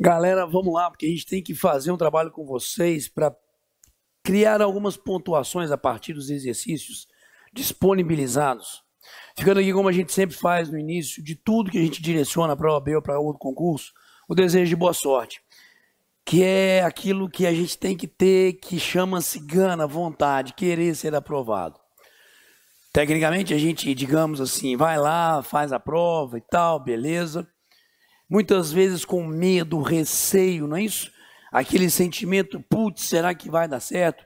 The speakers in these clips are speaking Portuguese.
Galera, vamos lá, porque a gente tem que fazer um trabalho com vocês para criar algumas pontuações a partir dos exercícios disponibilizados. Ficando aqui, como a gente sempre faz no início, de tudo que a gente direciona para a OAB ou para outro concurso, o desejo de boa sorte, que é aquilo que a gente tem que ter, que chama-se gana, vontade, querer ser aprovado. Tecnicamente, a gente, digamos assim, vai lá, faz a prova e tal, beleza. Muitas vezes com medo, receio, não é isso? Aquele sentimento, putz, será que vai dar certo?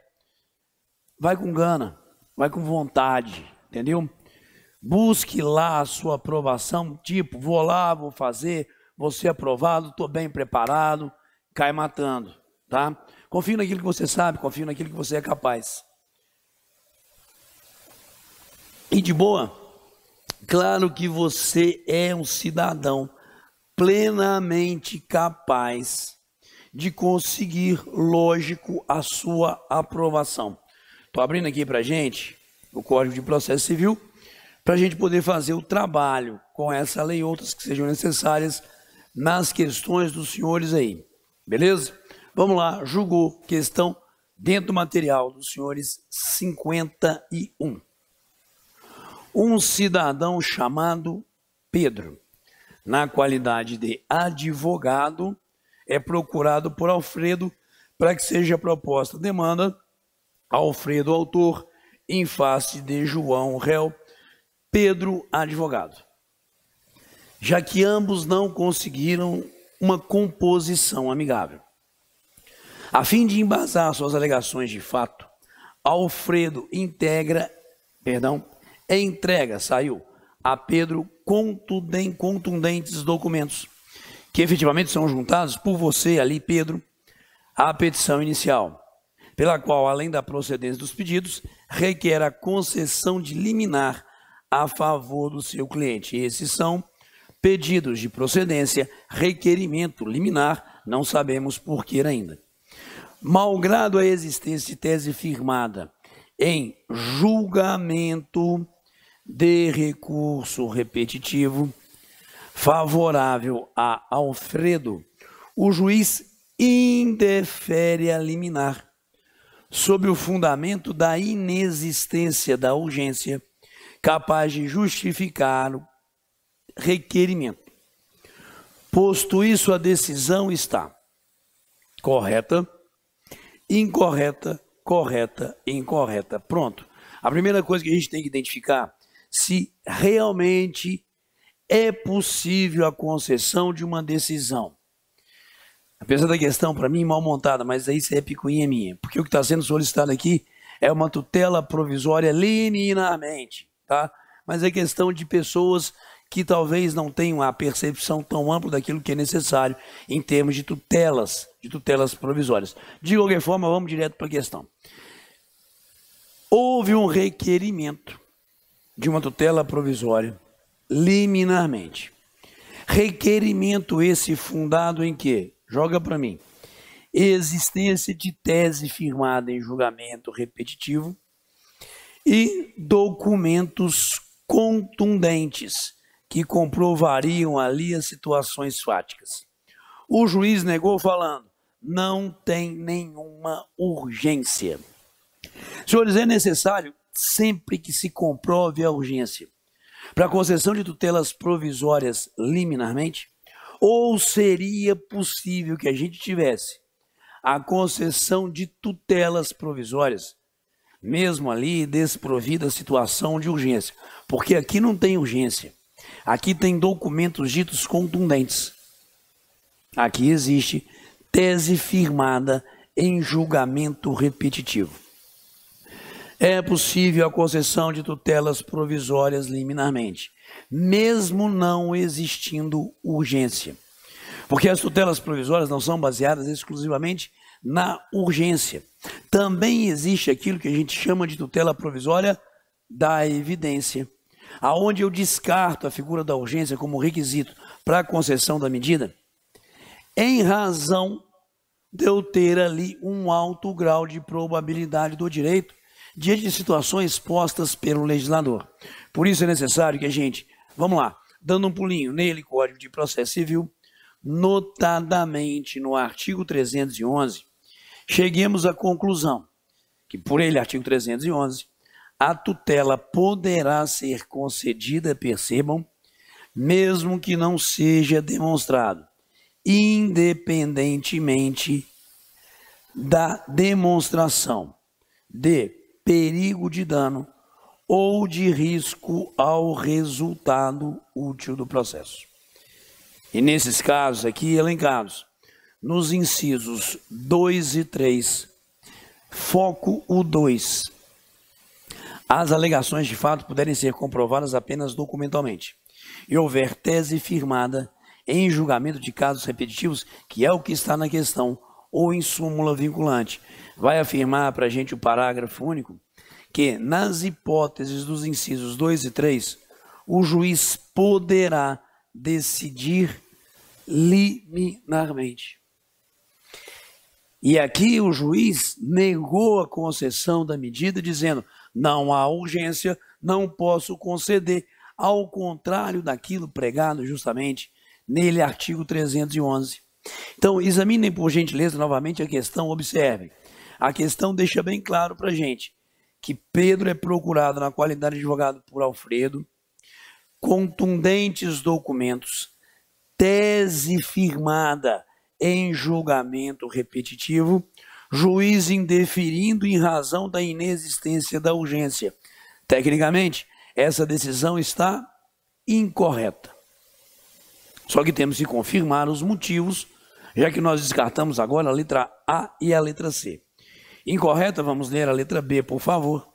Vai com gana, vai com vontade, entendeu? Busque lá a sua aprovação, tipo, vou lá, vou fazer, vou ser aprovado, estou bem preparado, cai matando, tá? Confie naquilo que você sabe, confie naquilo que você é capaz. E de boa, claro que você é um cidadão plenamente capaz de conseguir, lógico, a sua aprovação. Estou abrindo aqui para a gente o Código de Processo Civil, para a gente poder fazer o trabalho com essa lei e outras que sejam necessárias nas questões dos senhores aí, beleza? Vamos lá, julgou questão dentro do material dos senhores 51. Um cidadão chamado Pedro, na qualidade de advogado, é procurado por Alfredo para que seja proposta demanda. Alfredo, autor, em face de João, réu, Pedro, advogado. Já que ambos não conseguiram uma composição amigável. A fim de embasar suas alegações de fato, Alfredo entrega a Pedro contundentes documentos, que efetivamente são juntados por você ali, Pedro, à petição inicial, pela qual, além da procedência dos pedidos, requer a concessão de liminar a favor do seu cliente. Esses são pedidos de procedência, requerimento liminar, não sabemos por que ainda. Malgrado a existência de tese firmada em julgamento de recurso repetitivo favorável a Alfredo, o juiz indefere a liminar sob o fundamento da inexistência da urgência capaz de justificar o requerimento. Posto isso, a decisão está correta, incorreta, correta, incorreta. Pronto. A primeira coisa que a gente tem que identificar se realmente é possível a concessão de uma decisão. Apesar da questão, para mim, mal montada, mas aí isso é picuinha minha, porque o que está sendo solicitado aqui é uma tutela provisória liminarmente, tá? Mas é questão de pessoas que talvez não tenham a percepção tão ampla daquilo que é necessário em termos de tutelas provisórias. De qualquer forma, vamos direto para a questão. Houve um requerimento de uma tutela provisória liminarmente. Requerimento esse fundado em quê? Joga para mim. Existência de tese firmada em julgamento repetitivo e documentos contundentes que comprovariam ali as situações fáticas. O juiz negou falando, não tem nenhuma urgência. Senhores, é necessário sempre que se comprove a urgência para a concessão de tutelas provisórias liminarmente, ou seria possível que a gente tivesse a concessão de tutelas provisórias, mesmo ali desprovida a situação de urgência, porque aqui não tem urgência, aqui tem documentos ditos contundentes, aqui existe tese firmada em julgamento repetitivo. É possível a concessão de tutelas provisórias liminarmente, mesmo não existindo urgência. Porque as tutelas provisórias não são baseadas exclusivamente na urgência. Também existe aquilo que a gente chama de tutela provisória da evidência, aonde eu descarto a figura da urgência como requisito para a concessão da medida, em razão de eu ter ali um alto grau de probabilidade do direito diante de situações postas pelo legislador. Por isso é necessário que a gente, vamos lá, dando um pulinho nele, Código de Processo Civil, notadamente no artigo 311, cheguemos à conclusão que, por ele, artigo 311, a tutela poderá ser concedida, percebam, mesmo que não seja demonstrado, independentemente da demonstração de perigo de dano ou de risco ao resultado útil do processo. E nesses casos aqui elencados, nos incisos 2 e 3, foco o 2. As alegações de fato puderem ser comprovadas apenas documentalmente e houver tese firmada em julgamento de casos repetitivos, que é o que está na questão, ou em súmula vinculante. Vai afirmar para a gente o parágrafo único que, nas hipóteses dos incisos 2 e 3, o juiz poderá decidir liminarmente. E aqui o juiz negou a concessão da medida, dizendo: não há urgência, não posso conceder, ao contrário daquilo pregado justamente nele, artigo 311. Então, examinem por gentileza novamente a questão, observem. A questão deixa bem claro para a gente que Pedro é procurado na qualidade de advogado por Alfredo, contundentes documentos, tese firmada em julgamento repetitivo, juiz indeferindo em razão da inexistência da urgência. Tecnicamente, essa decisão está incorreta. Só que temos que confirmar os motivos, já que nós descartamos agora a letra A e a letra C. Incorreta, vamos ler a letra B, por favor.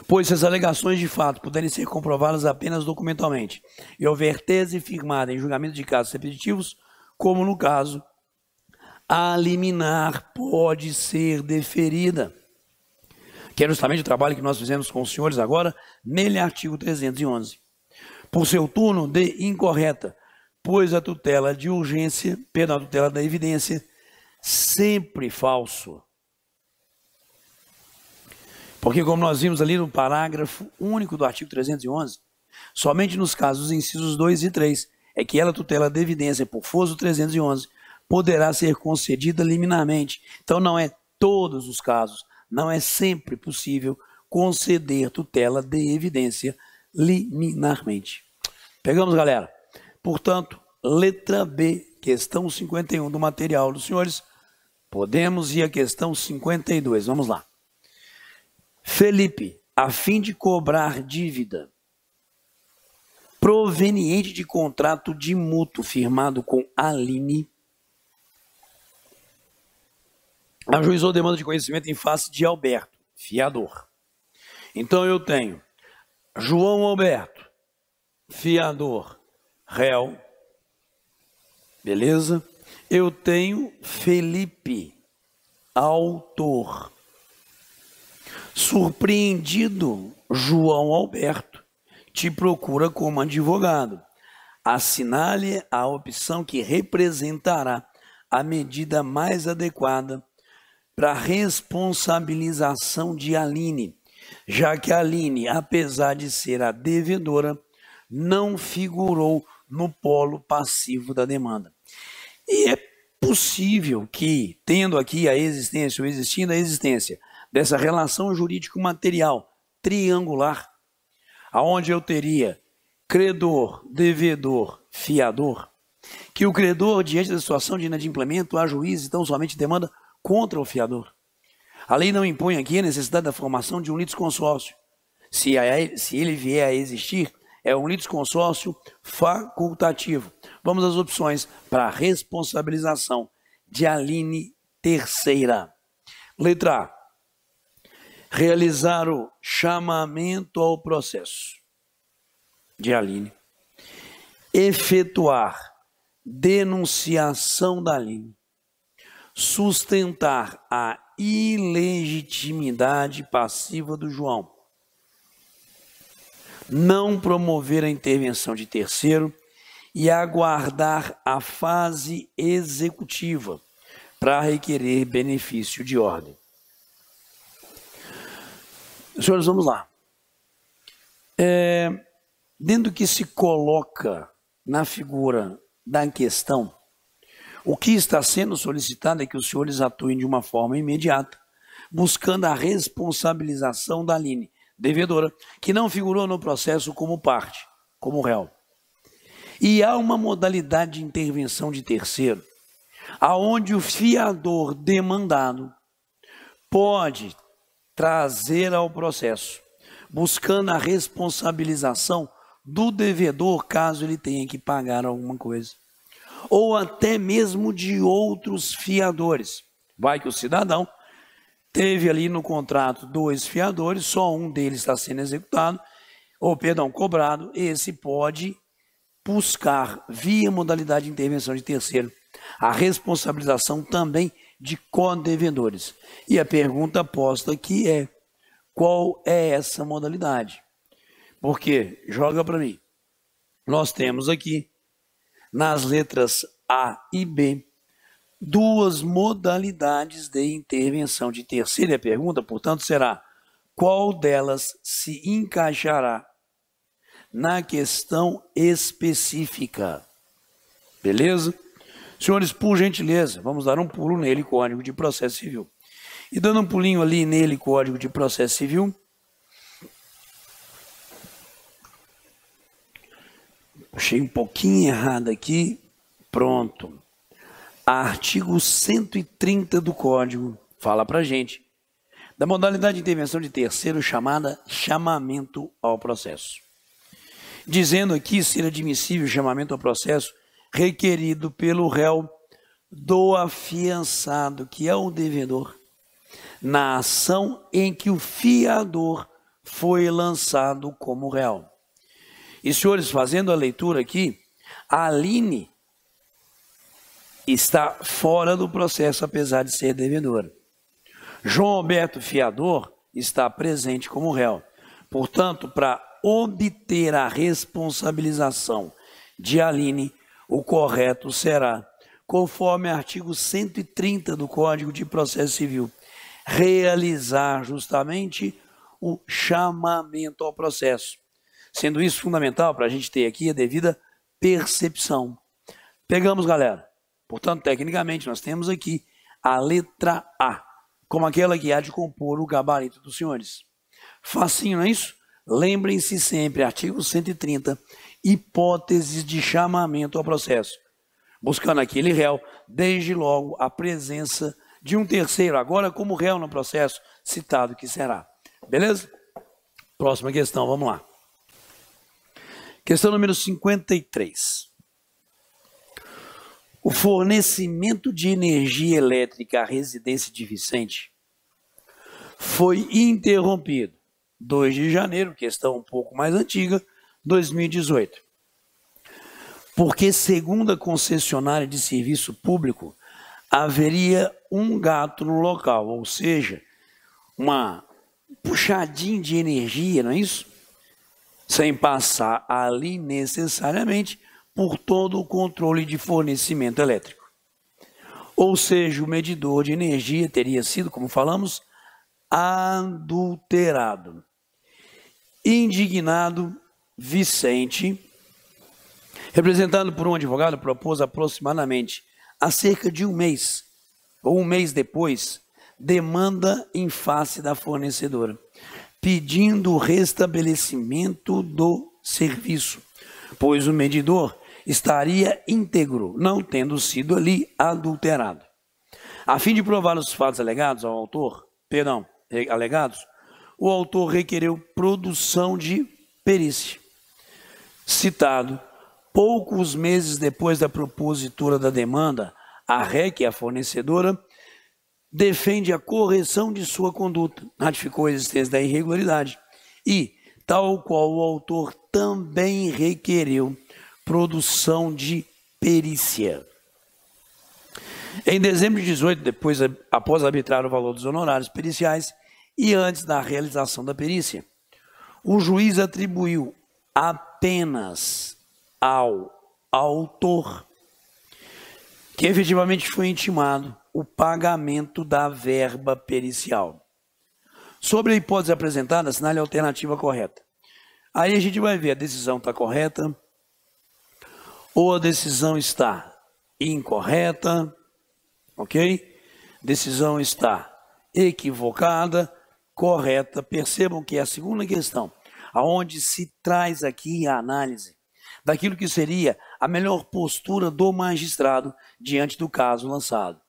Pois se as alegações de fato puderem ser comprovadas apenas documentalmente e houver tese firmada em julgamento de casos repetitivos, como no caso, a liminar pode ser deferida. Que é justamente o trabalho que nós fizemos com os senhores agora, nele artigo 311. Por seu turno de incorreta, pois a tutela de urgência, perdão, a tutela da evidência, sempre falso. Porque, como nós vimos ali no parágrafo único do artigo 311, somente nos casos dos incisos 2 e 3 é que ela tutela da evidência por força do 311 poderá ser concedida liminarmente. Então, não é todos os casos, não é sempre possível conceder tutela de evidência liminarmente. Pegamos, galera? Portanto, letra B, questão 51 do material dos senhores. Podemos ir à questão 52. Vamos lá. Felipe, a fim de cobrar dívida proveniente de contrato de mútuo firmado com Aline, ajuizou demanda de conhecimento em face de Alberto, fiador. Então eu tenho João Alberto, fiador, réu, beleza? Eu tenho Felipe, autor. Surpreendido, João Alberto te procura como advogado. Assinale a opção que representará a medida mais adequada para a responsabilização de Aline, já que a Aline, apesar de ser a devedora, não figurou no polo passivo da demanda. E é possível que, tendo aqui a existência ou existindo a existência dessa relação jurídico-material triangular, aonde eu teria credor, devedor, fiador, que o credor, diante da situação de inadimplemento, ajuize então somente demanda contra o fiador. A lei não impõe aqui a necessidade da formação de um litisconsórcio. Se ele vier a existir, é um litisconsórcio facultativo. Vamos às opções para a responsabilização de Aline terceira. Letra A. Realizar o chamamento ao processo de Aline. Efetuar denunciação da Aline. Sustentar a ilegitimidade passiva do João. Não promover a intervenção de terceiro e aguardar a fase executiva para requerer benefício de ordem. Senhores, vamos lá. Dentro do que se coloca na figura da questão, o que está sendo solicitado é que os senhores atuem de uma forma imediata, buscando a responsabilização da Aline, devedora, que não figurou no processo como parte, como réu. E há uma modalidade de intervenção de terceiro, aonde o fiador demandado pode trazer ao processo, buscando a responsabilização do devedor, caso ele tenha que pagar alguma coisa, ou até mesmo de outros fiadores. Vai que o cidadão teve ali no contrato 2 fiadores, só um deles está sendo executado, ou perdão, cobrado, esse pode buscar, via modalidade de intervenção de terceiro, a responsabilização também de co-devedores. E a pergunta posta aqui é, qual é essa modalidade? Porque, joga para mim, nós temos aqui, nas letras A e B, 2 modalidades de intervenção de terceiro. E a pergunta, portanto, será, qual delas se encaixará na questão específica? Beleza? Senhores, por gentileza, vamos dar um pulo nele, Código de Processo Civil. E dando um pulinho ali nele, Código de Processo Civil, puxei um pouquinho errado aqui, pronto. Artigo 130 do Código fala para a gente da modalidade de intervenção de terceiro chamada chamamento ao processo. Dizendo aqui ser admissível o chamamento ao processo requerido pelo réu do afiançado, que é o devedor, na ação em que o fiador foi lançado como réu. E, senhores, fazendo a leitura aqui, a Aline está fora do processo, apesar de ser devedora. João Alberto, fiador, está presente como réu. Portanto, para obter a responsabilização de Aline, o correto será, conforme artigo 130 do Código de Processo Civil, realizar justamente o chamamento ao processo. Sendo isso fundamental para a gente ter aqui a devida percepção. Pegamos, galera. Portanto, tecnicamente, nós temos aqui a letra A, como aquela que há de compor o gabarito dos senhores. Facinho, não é isso? Lembrem-se sempre, artigo 130, hipóteses de chamamento ao processo. Buscando aquele réu, desde logo a presença de um terceiro, agora como réu no processo, citado que será. Beleza? Próxima questão, vamos lá. Questão número 53. O fornecimento de energia elétrica à residência de Vicente foi interrompido 2 de janeiro, questão um pouco mais antiga, 2018. Porque, segundo a concessionária de serviço público, haveria um gato no local, ou seja, uma puxadinha de energia, não é isso? Sem passar ali necessariamente por todo o controle de fornecimento elétrico. Ou seja, o medidor de energia teria sido, como falamos, adulterado. Indignado, Vicente, representado por um advogado, propôs aproximadamente há cerca de um mês, ou um mês depois, demanda em face da fornecedora, pedindo o restabelecimento do serviço, pois o medidor estaria íntegro, não tendo sido ali adulterado. A fim de provar os fatos alegados, o autor requereu produção de perícia. Citado, poucos meses depois da propositura da demanda, a REC, a fornecedora, defende a correção de sua conduta, ratificou a existência da irregularidade e, tal qual o autor também requereu produção de perícia. Em dezembro de 2018, após arbitrar o valor dos honorários periciais e antes da realização da perícia, o juiz atribuiu apenas ao autor, que efetivamente foi intimado, o pagamento da verba pericial. Sobre a hipótese apresentada, assinale a alternativa correta. Aí a gente vai ver, a decisão está correta, ou a decisão está incorreta, ok? Decisão está equivocada, correta. Percebam que é a segunda questão, aonde se traz aqui a análise daquilo que seria a melhor postura do magistrado diante do caso lançado.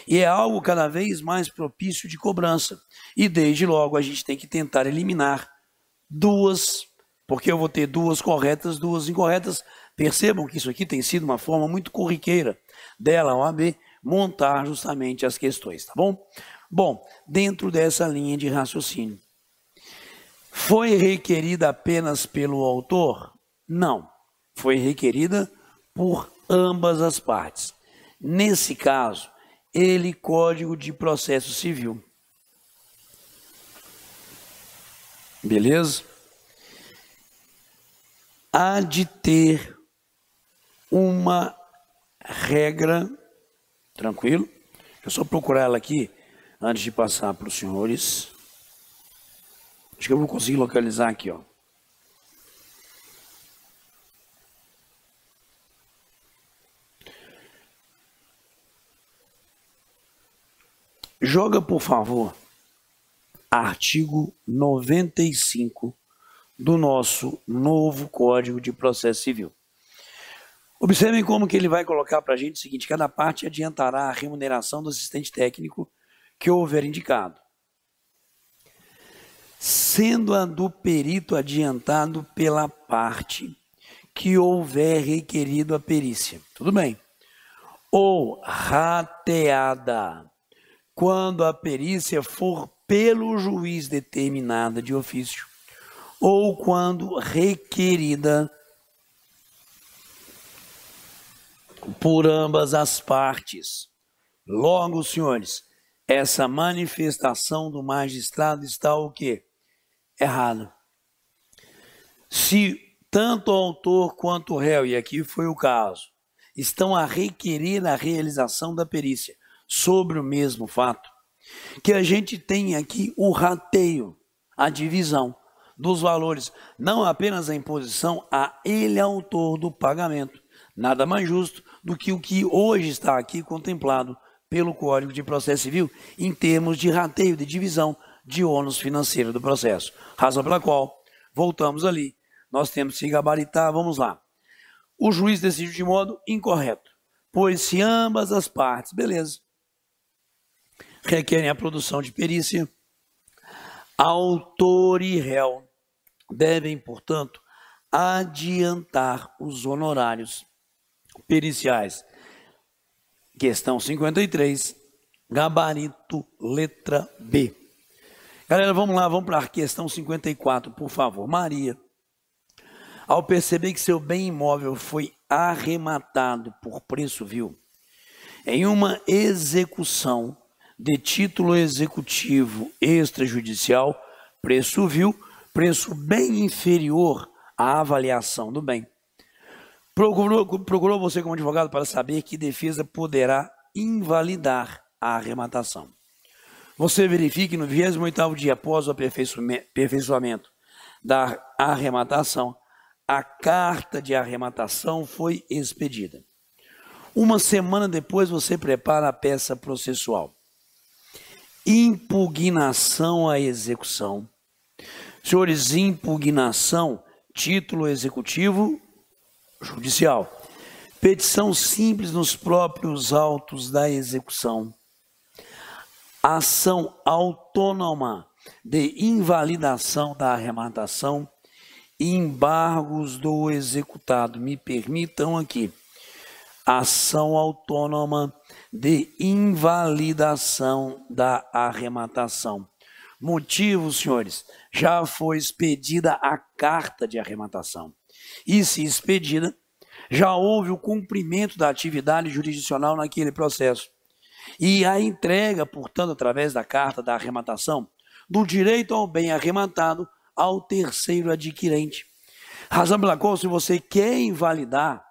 E é algo cada vez mais propício de cobrança. E desde logo a gente tem que tentar eliminar duas, porque eu vou ter duas corretas, duas incorretas. Percebam que isso aqui tem sido uma forma muito corriqueira dela, a OAB, montar justamente as questões, tá bom? Bom, dentro dessa linha de raciocínio, foi requerida apenas pelo autor? Não, foi requerida por ambas as partes. Nesse caso, ele Código de Processo Civil. Beleza? Há de ter uma regra, tranquilo? Deixa eu só procurar ela aqui antes de passar para os senhores. Acho que eu vou conseguir localizar aqui, ó. Joga, por favor, artigo 95 do nosso novo Código de Processo Civil. Observem como que ele vai colocar para a gente o seguinte: cada parte adiantará a remuneração do assistente técnico que houver indicado, sendo a do perito adiantado pela parte que houver requerido a perícia. Tudo bem. Ou rateada, quando a perícia for pelo juiz determinada de ofício, ou quando requerida por ambas as partes. Logo, senhores, essa manifestação do magistrado está o quê? Errada. Se tanto o autor quanto o réu, e aqui foi o caso, estão a requerer a realização da perícia sobre o mesmo fato, que a gente tem aqui o rateio, a divisão dos valores, não apenas a imposição a ele, autor do pagamento. Nada mais justo do que o que hoje está aqui contemplado pelo Código de Processo Civil em termos de rateio, de divisão de ônus financeiro do processo. Razão pela qual, voltamos ali, nós temos que gabaritar, vamos lá. O juiz decide de modo incorreto, pois se ambas as partes, beleza, requerem a produção de perícia, autor e réu devem, portanto, adiantar os honorários periciais. Questão 53, gabarito letra B. Galera, vamos lá, vamos para a questão 54, por favor. Maria, ao perceber que seu bem imóvel foi arrematado por preço vil, em uma execução de título executivo extrajudicial, preço vil, preço bem inferior à avaliação do bem. Procurou você como advogado para saber que defesa poderá invalidar a arrematação. Você verifique no 28º dia após o aperfeiçoamento da arrematação, a carta de arrematação foi expedida. Uma semana depois você prepara a peça processual. Impugnação à execução. Senhores, impugnação, título executivo judicial. Petição simples nos próprios autos da execução. Ação autônoma de invalidação da arrematação e embargos do executado. Me permitam aqui. Ação autônoma de invalidação da arrematação. Motivo, senhores, já foi expedida a carta de arrematação. E se expedida, já houve o cumprimento da atividade jurisdicional naquele processo. E a entrega, portanto, através da carta da arrematação, do direito ao bem arrematado ao terceiro adquirente. Razão pela qual, se você quer invalidar,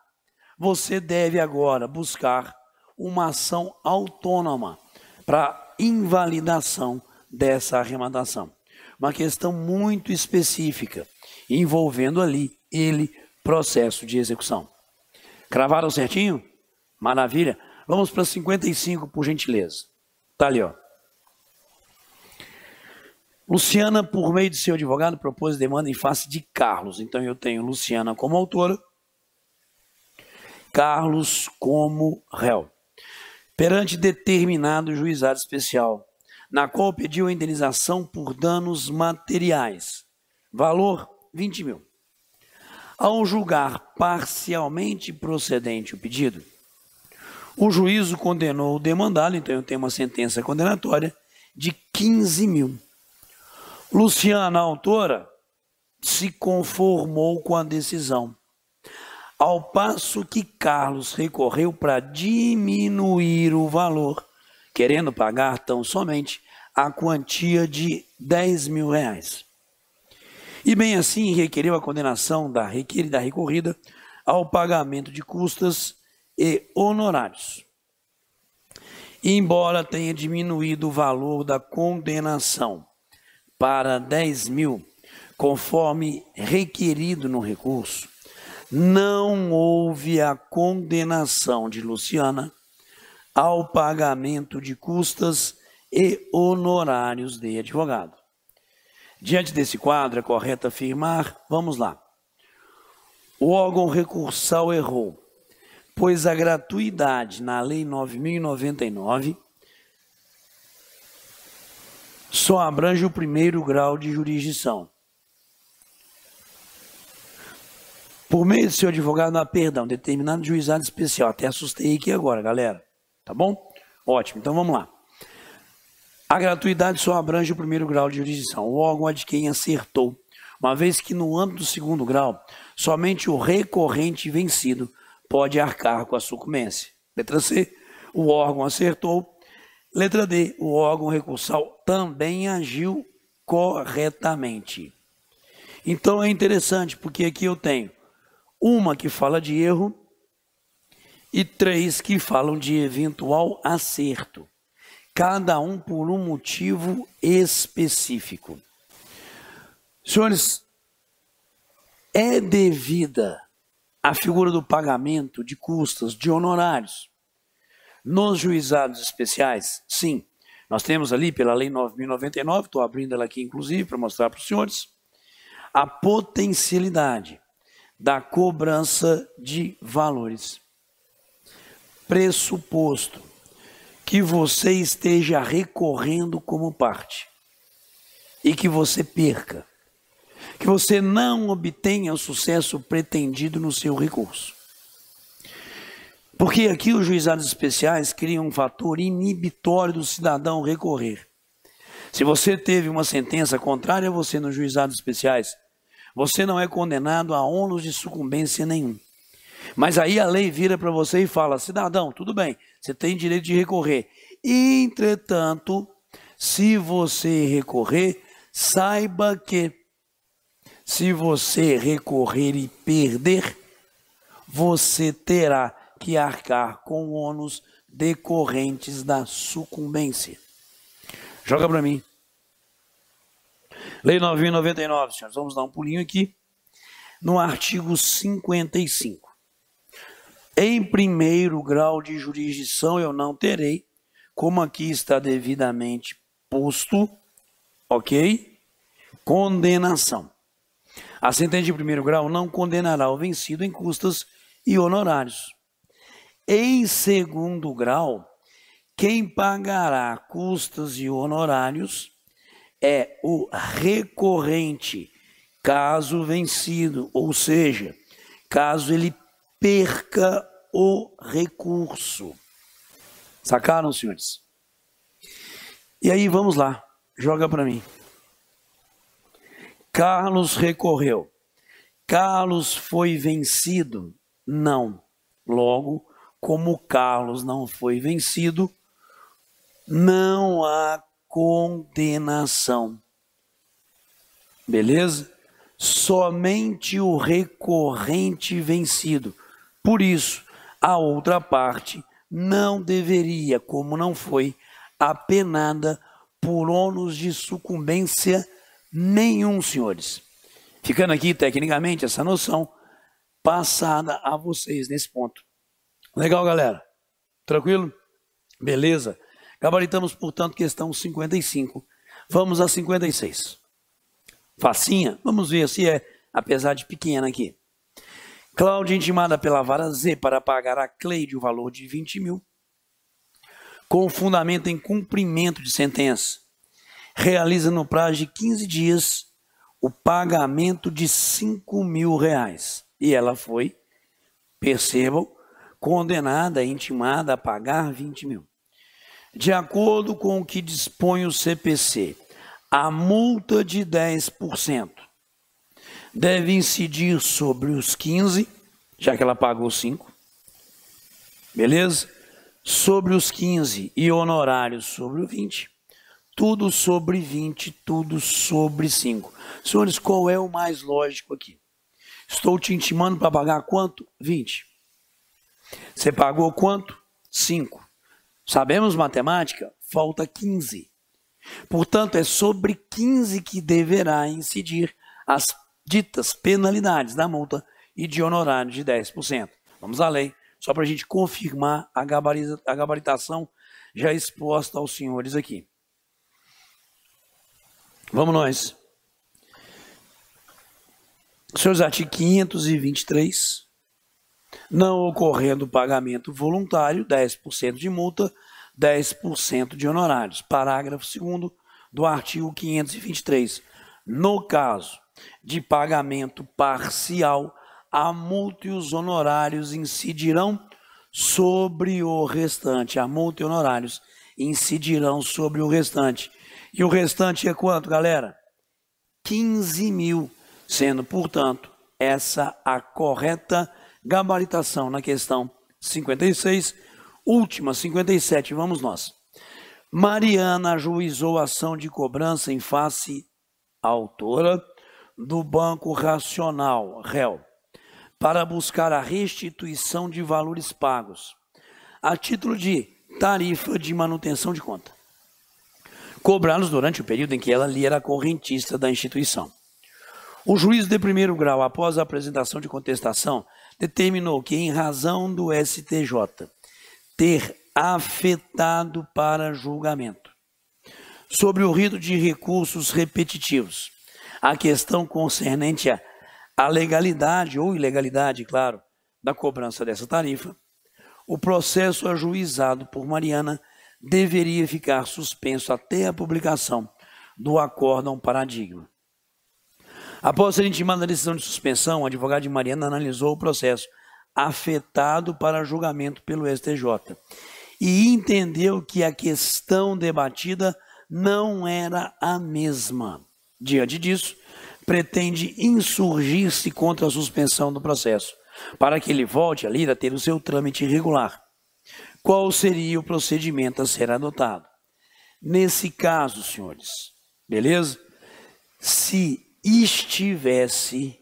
você deve agora buscar uma ação autônoma para invalidação dessa arrematação. Uma questão muito específica, envolvendo ali processo de execução. Cravaram certinho? Maravilha. Vamos para 55, por gentileza. Tá ali, ó. Luciana, por meio de seu advogado, propôs demanda em face de Carlos. Então eu tenho Luciana como autora, Carlos como réu, perante determinado juizado especial, na qual pediu a indenização por danos materiais. Valor 20 mil. Ao julgar parcialmente procedente o pedido, o juízo condenou o demandado, então eu tenho uma sentença condenatória de 15 mil. Luciana, a autora, se conformou com a decisão, ao passo que Carlos recorreu para diminuir o valor, querendo pagar tão somente a quantia de 10 mil reais. E bem assim requereu a condenação da recorrida ao pagamento de custas e honorários. E embora tenha diminuído o valor da condenação para 10 mil, conforme requerido no recurso, não houve a condenação de Luciana ao pagamento de custas e honorários de advogado. Diante desse quadro, é correto afirmar, vamos lá, o órgão recursal errou, pois a gratuidade na Lei 9.099 só abrange o primeiro grau de jurisdição. Por meio de seu advogado, determinado juizado especial. Até assustei aqui agora, galera. Tá bom? Ótimo, então vamos lá. A gratuidade só abrange o primeiro grau de jurisdição. O órgão é de quem acertou, uma vez que no âmbito do segundo grau, somente o recorrente vencido pode arcar com a sucumbência. Letra C, o órgão acertou. Letra D, o órgão recursal também agiu corretamente. Então é interessante, porque aqui eu tenho uma que fala de erro e 3 que falam de eventual acerto. Cada um por um motivo específico. Senhores, é devida a figura do pagamento de custas, de honorários, nos juizados especiais? Sim. Nós temos ali, pela Lei 9.099, estou abrindo ela aqui, inclusive, para mostrar para os senhores, a potencialidade da cobrança de valores. Pressuposto que você esteja recorrendo como parte e que você perca, que você não obtenha o sucesso pretendido no seu recurso. Porque aqui os juizados especiais criam um fator inibitório do cidadão recorrer. Se você teve uma sentença contrária a você nos juizados especiais, você não é condenado a ônus de sucumbência nenhum. Mas aí a lei vira para você e fala, cidadão, tudo bem, você tem direito de recorrer. Entretanto, se você recorrer, saiba que se você recorrer e perder, você terá que arcar com ônus decorrentes da sucumbência. Joga para mim. Lei 9.099, senhores, vamos dar um pulinho aqui. No artigo 55. Em primeiro grau de jurisdição eu não terei, como aqui está devidamente posto, ok? Condenação. A sentença de primeiro grau não condenará o vencido em custas e honorários. Em segundo grau, quem pagará custas e honorários é o recorrente, caso vencido, ou seja, caso ele perca o recurso. Sacaram, senhores? E aí, vamos lá, joga para mim. Carlos recorreu. Carlos foi vencido? Não. Logo, como Carlos não foi vencido, não há condenação. Beleza? Somente o recorrente vencido. Por isso, a outra parte não deveria, como não foi, apenada por ônus de sucumbência nenhum, senhores. Ficando aqui, tecnicamente, essa noção, passada a vocês nesse ponto. Legal, galera? Tranquilo? Beleza? Gabaritamos, portanto, questão 55. Vamos a 56. Facinha? Vamos ver se é, apesar de pequena aqui. Cláudia, intimada pela vara Z para pagar a Cleide o valor de 20 mil, com fundamento em cumprimento de sentença, realiza no prazo de 15 dias o pagamento de 5 mil reais. E ela foi, percebam, condenada, intimada a pagar 20 mil. De acordo com o que dispõe o CPC, a multa de 10% deve incidir sobre os 15, já que ela pagou 5, beleza? Sobre os 15 e honorários sobre o 20, tudo sobre 20, tudo sobre 5. Senhores, qual é o mais lógico aqui? Estou te intimando para pagar quanto? 20. Você pagou quanto? 5. Sabemos matemática? Falta 15. Portanto, é sobre 15 que deverá incidir as ditas penalidades da multa e de honorário de 10%. Vamos à lei, só para a gente confirmar a gabaritação já exposta aos senhores aqui. Vamos nós. Senhores, artigo 523, não ocorrendo pagamento voluntário, 10% de multa, 10% de honorários. Parágrafo 2º do artigo 523. No caso de pagamento parcial, a multa e os honorários incidirão sobre o restante. A multa e honorários incidirão sobre o restante. E o restante é quanto, galera? 15 mil, sendo, portanto, essa a correta gabaritação na questão 56. Última, 57, vamos nós. Mariana ajuizou ação de cobrança em face à autora do Banco Racional, réu, para buscar a restituição de valores pagos, a título de tarifa de manutenção de conta, cobrados durante o período em que ela era correntista da instituição. O juiz de primeiro grau, após a apresentação de contestação, determinou que, em razão do STJ ter afetado para julgamento, sobre o rito de recursos repetitivos, a questão concernente à legalidade ou ilegalidade, claro, da cobrança dessa tarifa, o processo ajuizado por Mariana deveria ficar suspenso até a publicação do acórdão paradigma. Após ser intimada a decisão de suspensão, o advogado de Mariana analisou o processo afetado para julgamento pelo STJ e entendeu que a questão debatida não era a mesma. Diante disso, pretende insurgir-se contra a suspensão do processo, para que ele volte ali a ter o seu trâmite regular. Qual seria o procedimento a ser adotado? Nesse caso, senhores, beleza? Se estivesse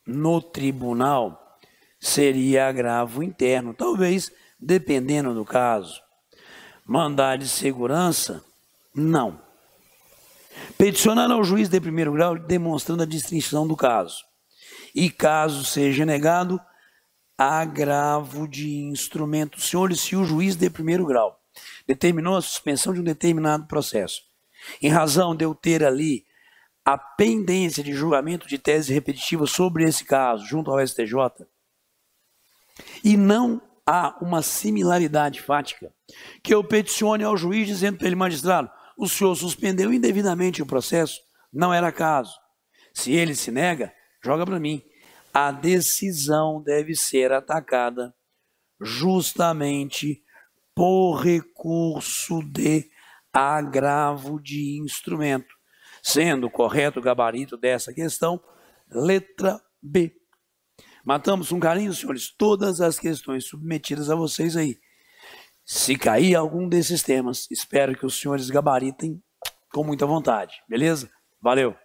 no tribunal, seria agravo interno, talvez, dependendo do caso. Mandado de segurança, não. Peticionar ao juiz de primeiro grau demonstrando a distinção do caso. E caso seja negado, agravo de instrumento. Senhores, se o juiz de primeiro grau determinou a suspensão de um determinado processo, em razão de eu ter ali a pendência de julgamento de tese repetitiva sobre esse caso, junto ao STJ, e não há uma similaridade fática, que eu peticione ao juiz dizendo para ele, magistrado, o senhor suspendeu indevidamente o processo, não era caso. Se ele se nega, joga para mim. A decisão deve ser atacada justamente por recurso de agravo de instrumento, sendo o correto gabarito dessa questão, letra B. Matamos com carinho, senhores, todas as questões submetidas a vocês aí. Se cair algum desses temas, espero que os senhores gabaritem com muita vontade, beleza? Valeu!